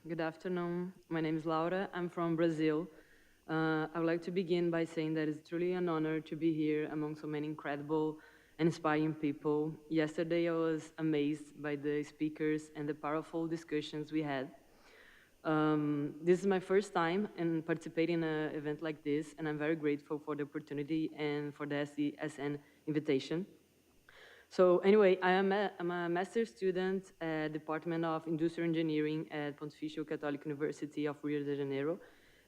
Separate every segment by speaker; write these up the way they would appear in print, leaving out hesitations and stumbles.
Speaker 1: Good afternoon. My name is Laura. I'm from Brazil. I would like to begin by saying that it's truly an honor to be here among so many incredible and inspiring people. Yesterday, I was amazed by the speakers and the powerful discussions we had. This is my first time in participating in an event like this, and I'm very grateful for the opportunity and for the SDSN invitation. So anyway, I'm a master's student at Department of Industrial Engineering at Pontifical Catholic University of Rio de Janeiro.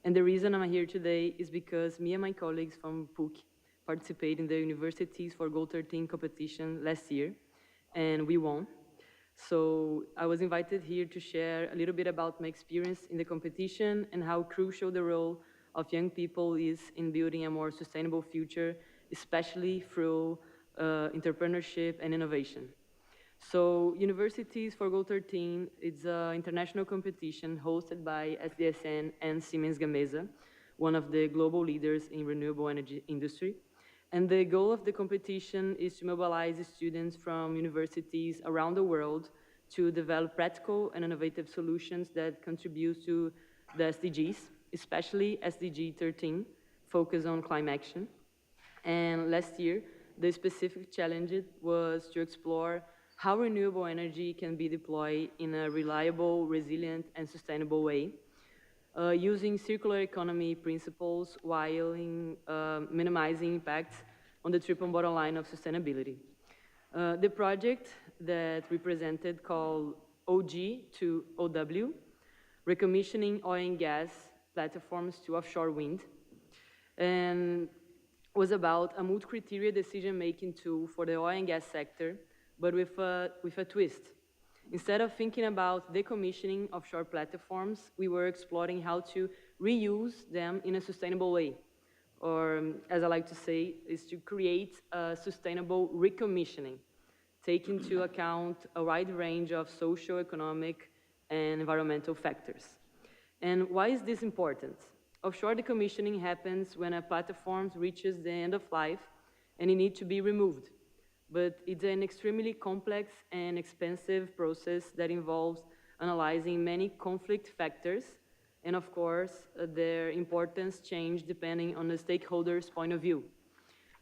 Speaker 1: And the reason I'm here today is because me and my colleagues from PUC participated in the Universities for Goal 13 competition last year, and we won. So I was invited here to share a little bit about my experience in the competition and how crucial the role of young people is in building a more sustainable future, especially through entrepreneurship and innovation. So Universities for Goal 13 is an international competition hosted by SDSN and Siemens Gamesa, one of the global leaders in renewable energy industry. And the goal of the competition is to mobilize students from universities around the world to develop practical and innovative solutions that contribute to the SDGs, especially SDG 13, focus on climate action. And last year, the specific challenge was to explore how renewable energy can be deployed in a reliable, resilient, and sustainable way, using circular economy principles while minimizing impacts on the triple bottom line of sustainability. The project that we presented called OG to OW, recommissioning oil and gas platforms to offshore wind, and was about a multi-criteria decision-making tool for the oil and gas sector, but with a twist. Instead of thinking about decommissioning offshore platforms, we were exploring how to reuse them in a sustainable way, or as I like to say, is to create a sustainable recommissioning, taking into account a wide range of social, economic, and environmental factors. And why is this important? Offshore decommissioning happens when a platform reaches the end of life and it needs to be removed. But it's an extremely complex and expensive process that involves analyzing many conflict factors, and of course, their importance change depending on the stakeholder's point of view.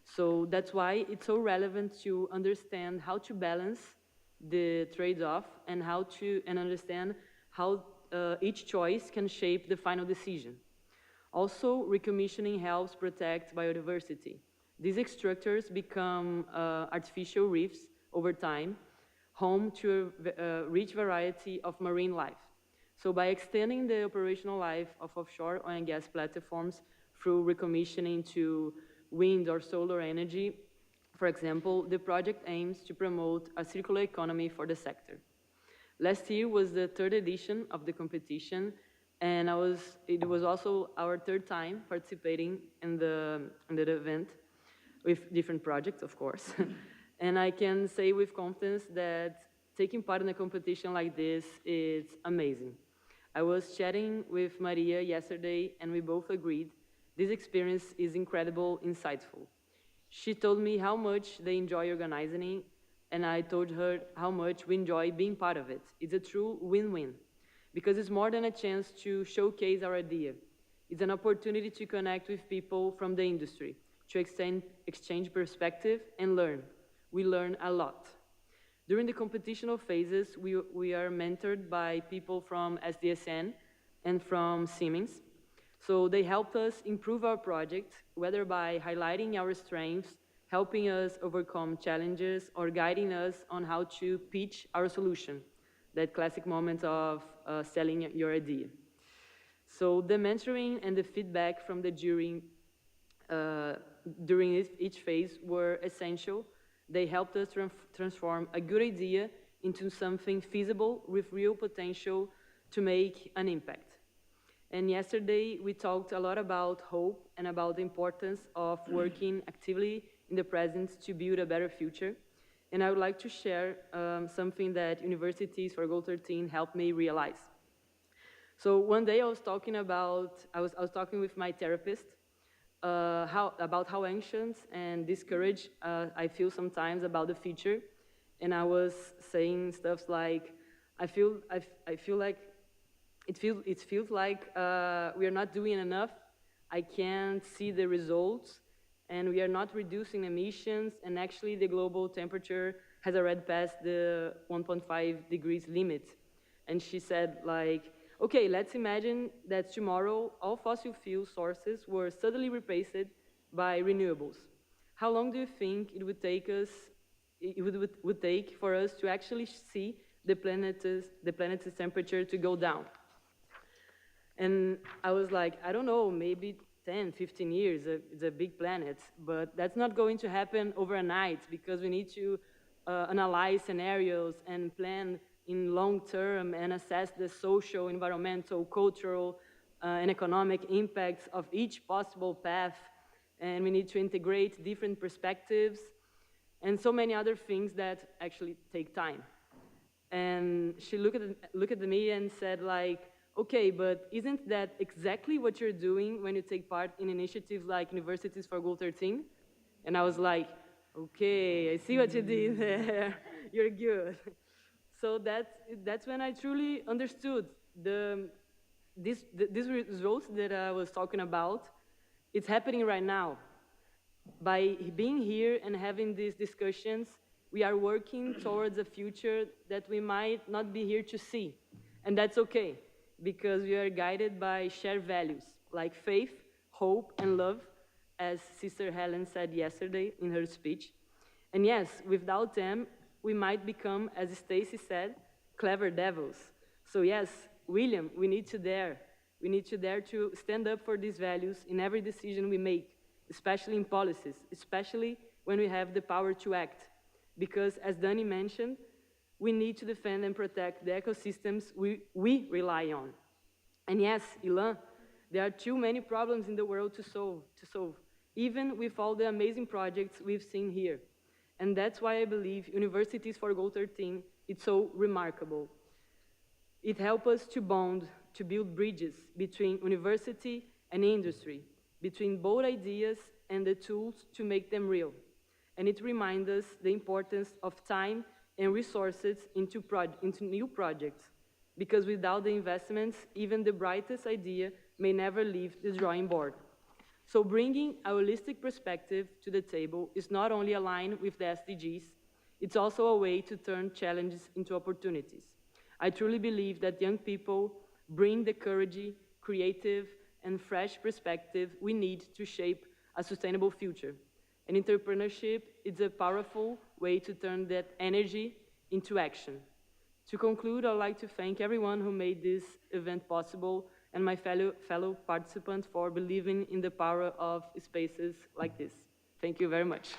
Speaker 1: So that's why it's so relevant to understand how to balance the trade-off and understand how each choice can shape the final decision. Also, recommissioning helps protect biodiversity. These structures become artificial reefs over time, home to a rich variety of marine life. So by extending the operational life of offshore oil and gas platforms through recommissioning to wind or solar energy, for example, the project aims to promote a circular economy for the sector. Last year was the third edition of the competition, and it was also our third time participating in the event with different projects, of course. And I can say with confidence that taking part in a competition like this is amazing. I was chatting with Maria yesterday, and we both agreed this experience is incredible, insightful. She told me how much they enjoy organizing, and I told her how much we enjoy being part of it. It's a true win-win, because it's more than a chance to showcase our idea. It's an opportunity to connect with people from the industry, to exchange perspective and learn. We learn a lot. During the competitional phases, we are mentored by people from SDSN and from Siemens. So they helped us improve our project, whether by highlighting our strengths, helping us overcome challenges, or guiding us on how to pitch our solution, that classic moment of selling your idea. So the mentoring and the feedback from the jury during each phase were essential. They helped us transform a good idea into something feasible with real potential to make an impact. And yesterday, we talked a lot about hope and about the importance of working actively in the present to build a better future. And I would like to share something that Universities for Goal 13 helped me realize. So one day I was talking with my therapist about how anxious and discouraged I feel sometimes about the future. And I was saying stuff like, I feel like it feels like we are not doing enough. I can't see the results, and we are not reducing emissions, and actually the global temperature has already passed the 1.5 degrees limit. And she said, like, okay, let's imagine that tomorrow all fossil fuel sources were suddenly replaced by renewables. How long do you think it would take would take for us to actually see the planet's temperature to go down? And I was like, I don't know, maybe 10, 15 years. It's a big planet, but that's not going to happen overnight because we need to analyze scenarios and plan in long term and assess the social, environmental, cultural, and economic impacts of each possible path. And we need to integrate different perspectives and so many other things that actually take time. And she looked at me and said, like, okay, but isn't that exactly what you're doing when you take part in initiatives like Universities for Goal 13? And I was like, okay, I see what you did there. You're good. So that's when I truly understood these results that I was talking about. It's happening right now. By being here and having these discussions, we are working towards a future that we might not be here to see. And that's okay, because we are guided by shared values like faith, hope, and love, as Sister Helen said yesterday in her speech. And yes, without them, we might become, as Stacy said, clever devils. So yes, William, we need to dare. We need to dare to stand up for these values in every decision we make, especially in policies, especially when we have the power to act. Because, as Dani mentioned, we need to defend and protect the ecosystems we rely on. And yes, Ilan, there are too many problems in the world to solve, even with all the amazing projects we've seen here. And that's why I believe Universities for Goal 13 is so remarkable. It helps us to bond, to build bridges between university and industry, between bold ideas and the tools to make them real. And it reminds us the importance of time and resources into new projects, because without the investments, even the brightest idea may never leave the drawing board. So bringing a holistic perspective to the table is not only aligned with the SDGs, it's also a way to turn challenges into opportunities. I truly believe that young people bring the courage, creative, and fresh perspective we need to shape a sustainable future. And entrepreneurship is a powerful way to turn that energy into action. To conclude, I'd like to thank everyone who made this event possible and my fellow participants for believing in the power of spaces like this. Thank you very much.